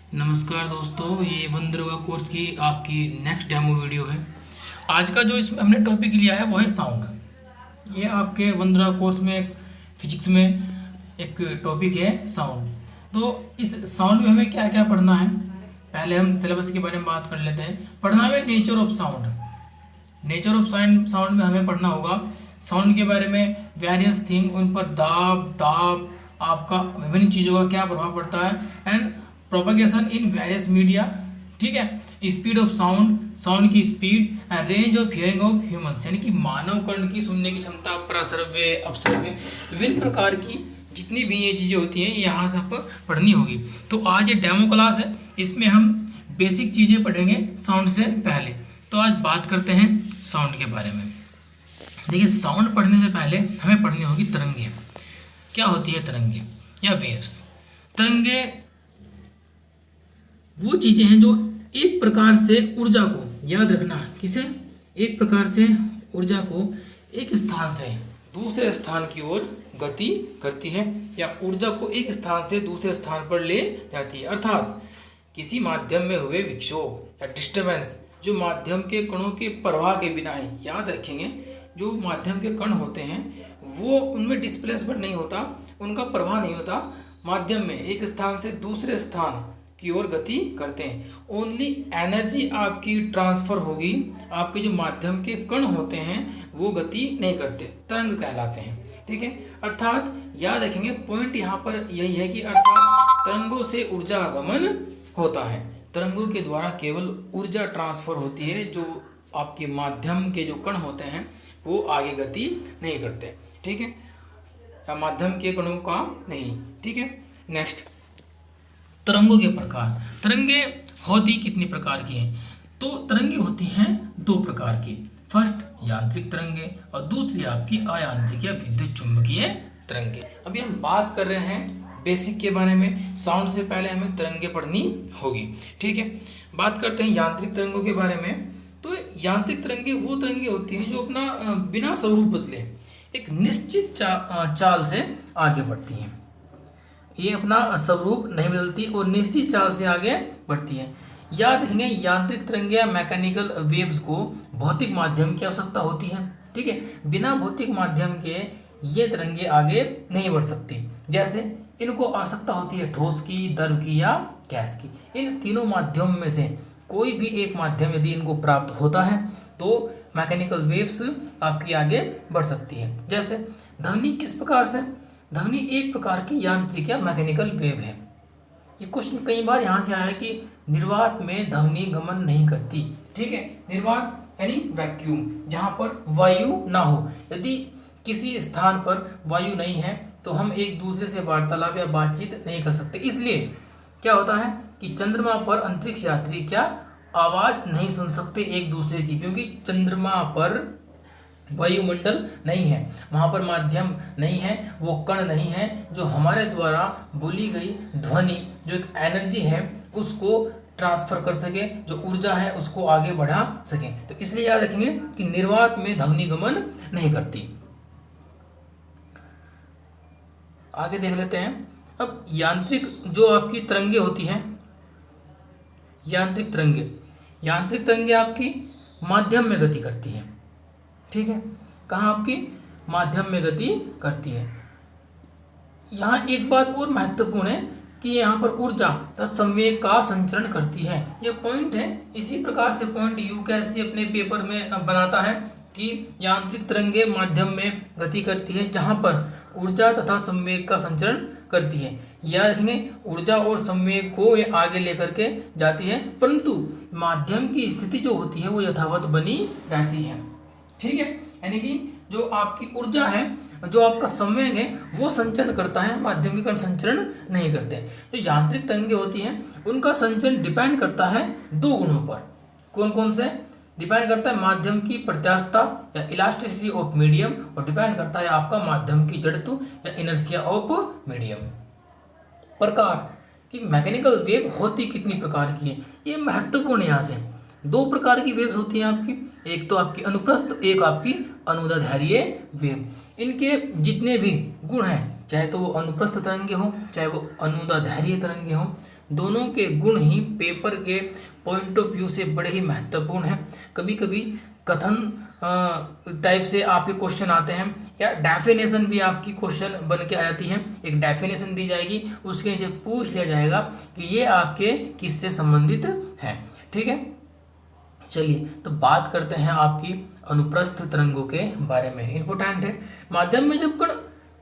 नमस्कार दोस्तों, ये वंदरवा कोर्स की आपकी नेक्स्ट डेमो वीडियो है। आज का जो इसमें हमने टॉपिक लिया है वो है साउंड। ये आपके वंदरवा कोर्स में फिजिक्स में एक टॉपिक है साउंड। तो इस साउंड में हमें क्या क्या पढ़ना है, पहले हम सिलेबस के बारे में बात कर लेते हैं। पढ़ना है nature of sound. Nature of sound में हमें पढ़ना होगा साउंड के बारे में, वेरियस थिंग, उन पर दाब दाब आपका विभिन्न चीज़ों का क्या प्रभाव पड़ता है, and propagation in various media. ठीक है, स्पीड ऑफ साउंड, साउंड की speed, and range of hearing of humans, यानी कि मानव कर्ण की सुनने की क्षमता, प्रसर्व्य अपसर्व्य, विभिन्न प्रकार की जितनी भी ये चीज़ें होती हैं यहाँ से आपको पढ़नी होगी। तो आज ये डेमो क्लास है, इसमें हम बेसिक चीज़ें पढ़ेंगे साउंड से पहले। तो आज बात करते हैं साउंड के बारे में। देखिए, साउंड पढ़ने से पहले हमें पढ़नी होगी तरंगे। क्या होती है तरंगे या वेव्स? तरंगे वो चीज़ें हैं जो एक प्रकार से ऊर्जा को, याद रखना किसे, एक प्रकार से ऊर्जा को एक स्थान से दूसरे स्थान की ओर गति करती है, या ऊर्जा को एक स्थान से दूसरे स्थान पर ले जाती है। अर्थात किसी माध्यम में हुए विक्षोभ या डिस्टर्बेंस जो माध्यम के कणों के प्रवाह के बिना है। याद रखेंगे, जो माध्यम के कण होते हैं वो उनमें डिस्प्लेसमेंट नहीं होता, उनका प्रवाह नहीं होता, माध्यम में एक स्थान से दूसरे स्थान की ओर गति करते हैं। ओनली एनर्जी आपकी ट्रांसफर होगी, आपके जो माध्यम के कण होते हैं वो गति नहीं करते, तरंग कहलाते हैं। ठीक है, अर्थात याद रखेंगे पॉइंट यहाँ पर यही है कि अर्थात तरंगों से ऊर्जा आगमन होता है। तरंगों के द्वारा केवल ऊर्जा ट्रांसफर होती है, जो आपके माध्यम के जो कण होते हैं वो आगे गति नहीं करते। ठीक है, या माध्यम के कणों का नहीं। ठीक है, नेक्स्ट, तरंगों के प्रकार। तरंगे होती कितनी प्रकार की हैं? तो तरंगे होती हैं दो प्रकार की। फर्स्ट यांत्रिक तरंगे और दूसरी आपकी अयांत्रिक या विद्युत चुंबकीय तरंगे। अभी हम बात कर रहे हैं बेसिक के बारे में, साउंड से पहले हमें तरंगे पढ़नी होगी। ठीक है, बात करते हैं यांत्रिक तरंगों के बारे में। तो यांत्रिक तरंगे वो तरंगे होती हैं जो अपना बिना स्वरूप बदले एक निश्चित चाल से आगे बढ़ती हैं। ये अपना स्वरूप नहीं बदलती और निश्चित चाल से आगे बढ़ती है। याद रखेंगे, यांत्रिक तरंगे या मैकेनिकल वेव्स को भौतिक माध्यम की आवश्यकता होती है। ठीक है, बिना भौतिक माध्यम के ये तरंगे आगे नहीं बढ़ सकती। जैसे इनको आवश्यकता होती है ठोस की, द्रव की या गैस की। इन तीनों माध्यम में से कोई भी एक माध्यम यदि इनको प्राप्त होता है तो मैकेनिकल वेव्स आपकी आगे बढ़ सकती है। जैसे ध्वनि किस प्रकार से? ध्वनि एक प्रकार की यांत्रिक या मैकेनिकल वेव है। ये क्वेश्चन कई बार यहाँ से आया है कि निर्वात में ध्वनि गमन नहीं करती। ठीक है, निर्वात यानी वैक्यूम, जहाँ पर वायु ना हो। यदि किसी स्थान पर वायु नहीं है तो हम एक दूसरे से वार्तालाप या बातचीत नहीं कर सकते। इसलिए क्या होता है कि चंद्रमा पर अंतरिक्ष यात्री क्या आवाज़ नहीं सुन सकते एक दूसरे की, क्योंकि चंद्रमा पर वायुमंडल नहीं है, वहाँ पर माध्यम नहीं है, वो कण नहीं है जो हमारे द्वारा बोली गई ध्वनि जो एक एनर्जी है उसको ट्रांसफर कर सके, जो ऊर्जा है उसको आगे बढ़ा सके। तो इसलिए याद रखेंगे कि निर्वात में ध्वनि गमन नहीं करती। आगे देख लेते हैं। अब यांत्रिक जो आपकी तरंगे होती हैं, यांत्रिक तरंगे आपकी माध्यम में गति करती है। ठीक है, कहाँ आपकी माध्यम में गति करती है। यहाँ एक बात और महत्वपूर्ण है कि यहाँ पर ऊर्जा तथा संवेग का संचरण करती है। ये पॉइंट है, इसी प्रकार से पॉइंट यूकेएससी अपने पेपर में बनाता है कि यांत्रिक तरंगे माध्यम में गति करती है जहाँ पर ऊर्जा तथा संवेग का संचरण करती है। याद रखेंगे, ऊर्जा और संवेग को ये आगे लेकर के जाती है, परंतु माध्यम की स्थिति जो होती है वो यथावत बनी रहती है। ठीक है, यानी कि जो आपकी ऊर्जा है, जो आपका संवेग है वो संचरण करता है, माध्यम के कण संचरण नहीं करते। जो यांत्रिक तरंगे होती हैं उनका संचरण डिपेंड करता है दो गुणों पर। कौन कौन से? डिपेंड करता है माध्यम की प्रत्यास्थता या इलास्टिसिटी ऑफ मीडियम, और डिपेंड करता है आपका माध्यम की जड़त्व या इनर्शिया ऑफ मीडियम। प्रकार कि मैकेनिकल वेव होती कितनी प्रकार की है, ये महत्वपूर्ण। यहाँ से दो प्रकार की वेव्स होती हैं आपकी, एक तो आपकी अनुप्रस्थ, एक आपकी अनुदैर्ध्य वेव। इनके जितने भी गुण हैं, चाहे तो वो अनुप्रस्थ तरंगे हों चाहे वो अनुदैर्ध्य तरंगे हों, दोनों के गुण ही पेपर के पॉइंट ऑफ व्यू से बड़े ही महत्वपूर्ण हैं। कभी कभी कथन टाइप से आपके क्वेश्चन आते हैं, या डेफिनेशन भी आपकी क्वेश्चन बन के आ जाती है। एक डेफिनेशन दी जाएगी, उसके नीचे पूछ लिया जाएगा कि ये आपके किससे संबंधित है। ठीक है, चलिए तो बात करते हैं आपकी अनुप्रस्थ तरंगों के बारे में। इंपॉर्टेंट है, माध्यम में जब कण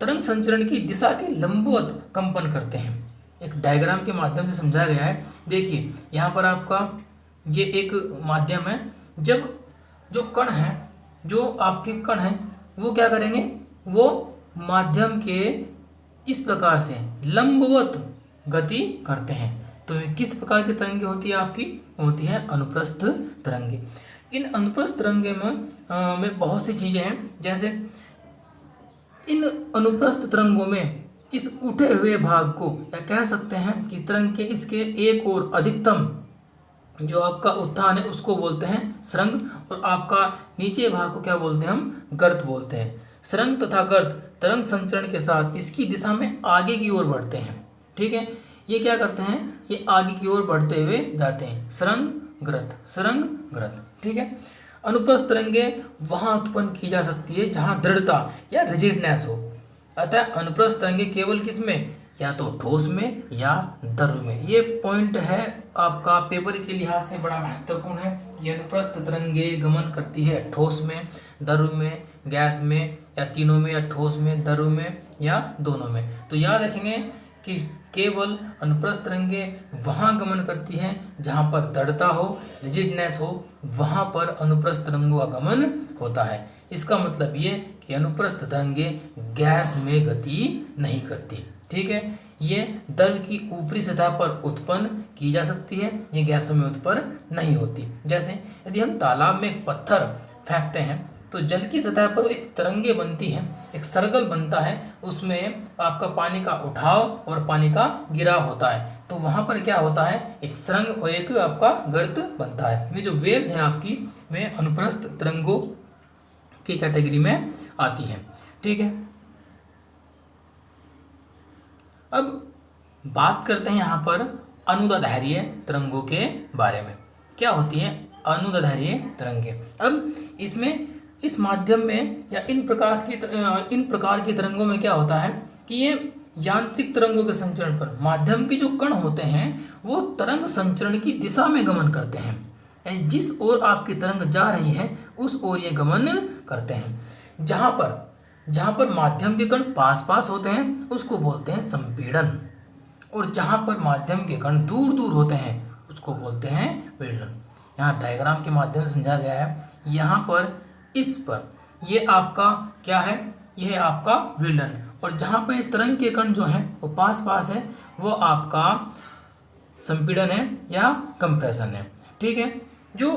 तरंग संचरण की दिशा के लंबवत कंपन करते हैं, एक डायग्राम के माध्यम से समझाया गया है। देखिए यहाँ पर आपका ये एक माध्यम है, जब जो कण है, जो आपके कण हैं, वो क्या करेंगे, वो माध्यम के इस प्रकार से लंबवत गति करते हैं। तो ये किस प्रकार की तरंगे होती है आपकी, होती है अनुप्रस्थ तरंगे। इन अनुप्रस्थ तरंगे में बहुत सी चीज़ें हैं, जैसे इन अनुप्रस्थ तरंगों में इस उठे हुए भाग को, या कह सकते हैं कि तरंग के इसके एक और अधिकतम जो आपका उत्थान है उसको बोलते हैं सरंग, और आपका नीचे भाग को क्या बोलते हैं, हम गर्त बोलते हैं। सरंग तथा गर्त तरंग संचरण के साथ इसकी दिशा में आगे की ओर बढ़ते हैं। ठीक है, ये क्या करते हैं, ये आगे की ओर बढ़ते हुए जाते हैं, सरंग ग्रत, सरंग ग्रत। ठीक है, अनुप्रस्थ तरंगे वहाँ उत्पन्न की जा सकती है जहाँ दृढ़ता या रिजिडनेस हो। अतः अनुप्रस्थ तरंगे केवल किसमें, या तो ठोस में या द्रव में। ये पॉइंट है आपका पेपर के लिहाज से बड़ा महत्वपूर्ण है। ये अनुप्रस्थ तरंगे गमन करती है ठोस में, द्रव में, गैस में, या तीनों में, या ठोस में, द्रव में, या दोनों में। तो याद रखेंगे कि केवल अनुप्रस्थ तरंगे वहाँ गमन करती हैं जहाँ पर दृढ़ता हो, रिजिडनेस हो, वहाँ पर अनुप्रस्थ तरंगों का गमन होता है। इसका मतलब ये कि अनुप्रस्थ तरंगे गैस में गति नहीं करती। ठीक है, ये द्रव की ऊपरी सतह पर उत्पन्न की जा सकती है, ये गैसों में उत्पन्न नहीं होती। जैसे यदि हम तालाब में एक पत्थर फेंकते हैं तो जल की सतह पर एक तरंगे बनती है, एक सर्कल बनता है, उसमें आपका पानी का उठाव और पानी का गिराव होता है। तो वहाँ पर क्या होता है, एक सरंग और एक आपका गर्त बनता है। ये जो वेव्स हैं आपकी, वे अनुप्रस्थ तरंगों की कैटेगरी में आती हैं। ठीक है, अब बात करते हैं यहाँ पर अनुदैर्ध्य तरंगों के बारे में। क्या होती हैं अनुदैर्ध्य तरंगे। अब इसमें इस माध्यम में या इन प्रकार की तरंगों में क्या होता है कि ये यांत्रिक तरंगों के संचरण पर माध्यम के जो कण होते हैं वो तरंग संचरण की दिशा में गमन करते हैं, यानी जिस ओर आपकी तरंग जा रही है उस ओर ये गमन करते हैं। जहाँ पर माध्यम के कण पास पास होते हैं उसको बोलते हैं संपीड़न, और जहाँ पर माध्यम के कण दूर दूर होते हैं उसको बोलते हैं विलयन। यहाँ डायग्राम के माध्यम से समझा गया है। यहाँ पर इस पर ये आपका क्या है, यह है आपका विलयन, और जहाँ पर तरंग के कण जो हैं वो पास पास है वो आपका संपीड़न है या कंप्रेशन है। ठीक है, जो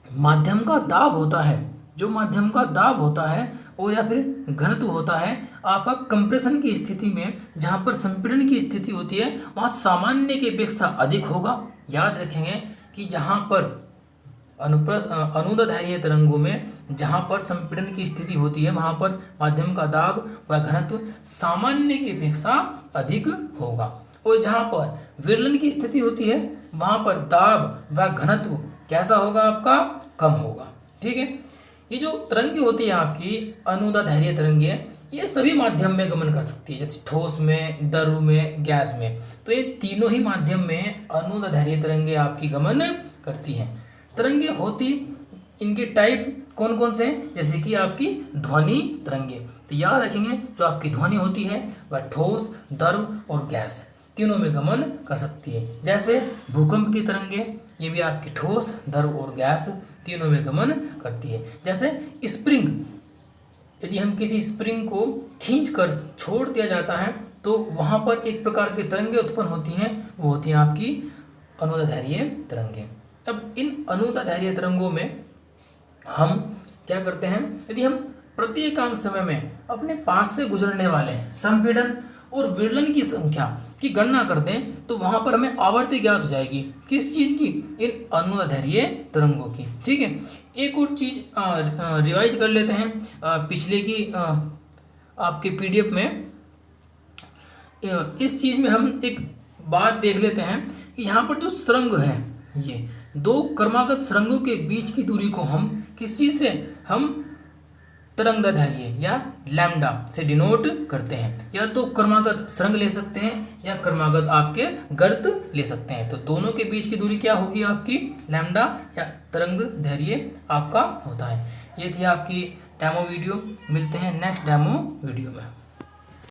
माध्यम का दाब होता है, जो माध्यम का दाब होता है और या फिर घनत्व होता है आपका कंप्रेशन की स्थिति में, जहाँ पर संपीड़न की स्थिति होती है वहाँ सामान्य की अपेक्षा अधिक होगा। याद रखेंगे कि जहाँ पर अनुदैर्ध्य तरंगों में जहाँ पर संपीड़न की स्थिति होती है वहाँ पर माध्यम का दाब व घनत्व सामान्य की अपेक्षा अधिक होगा, और जहाँ पर विलयन की स्थिति होती है वहाँ पर दाब व घनत्व कैसा होगा, आपका कम होगा। ठीक है, ये जो तरंगे होती है आपकी अनुदैर्ध्य तरंगे, ये सभी माध्यम में गमन कर सकती है, जैसे ठोस में, द्रव में, गैस में। तो ये तीनों ही माध्यम में अनुदैर्ध्य तरंगे आपकी गमन करती हैं। तरंगे होती इनके टाइप कौन कौन से हैं, जैसे कि आपकी ध्वनि तरंगे। तो याद रखेंगे जो आपकी ध्वनि होती है वह ठोस, द्रव और गैस तीनों में गमन कर सकती है। जैसे भूकंप की तरंगे, ये भी आपकी ठोस, द्रव और गैस तीनों में गमन करती है। जैसे स्प्रिंग, यदि हम किसी स्प्रिंग को खींचकर छोड़ दिया जाता है तो वहाँ पर एक प्रकार की तरंगे उत्पन्न होती हैं, वो होती हैं आपकी अनुदैर्ध्य तरंगे। अब इन अनुदैर्ध्य तरंगों में हम क्या करते हैं, यदि हम प्रत्येकांक समय में अपने पास से गुजरने वाले संपीड़न और विलयन की संख्या की गणना कर दें तो वहाँ पर हमें आवर्ती ज्ञात हो जाएगी। किस चीज़ की, इन अनुदैर्ध्य तरंगों की। ठीक है, एक और चीज़ रिवाइज कर लेते हैं पिछले की आपके PDF में। इस चीज़ में हम एक बात देख लेते हैं कि यहाँ पर जो सुरंग है, ये दो क्रमागत सुरंगों के बीच की दूरी को हम किस चीज़ से, हम तरंगदैर्घ्य या लैम्डा से डिनोट करते हैं। या तो क्रमागत सुरंग ले सकते हैं या क्रमागत आपके गर्त ले सकते हैं। तो दोनों के बीच की दूरी क्या होगी आपकी, लैम्डा या तरंगदैर्घ्य आपका होता है। ये थी आपकी डेमो वीडियो। मिलते हैं नेक्स्ट डेमो वीडियो में।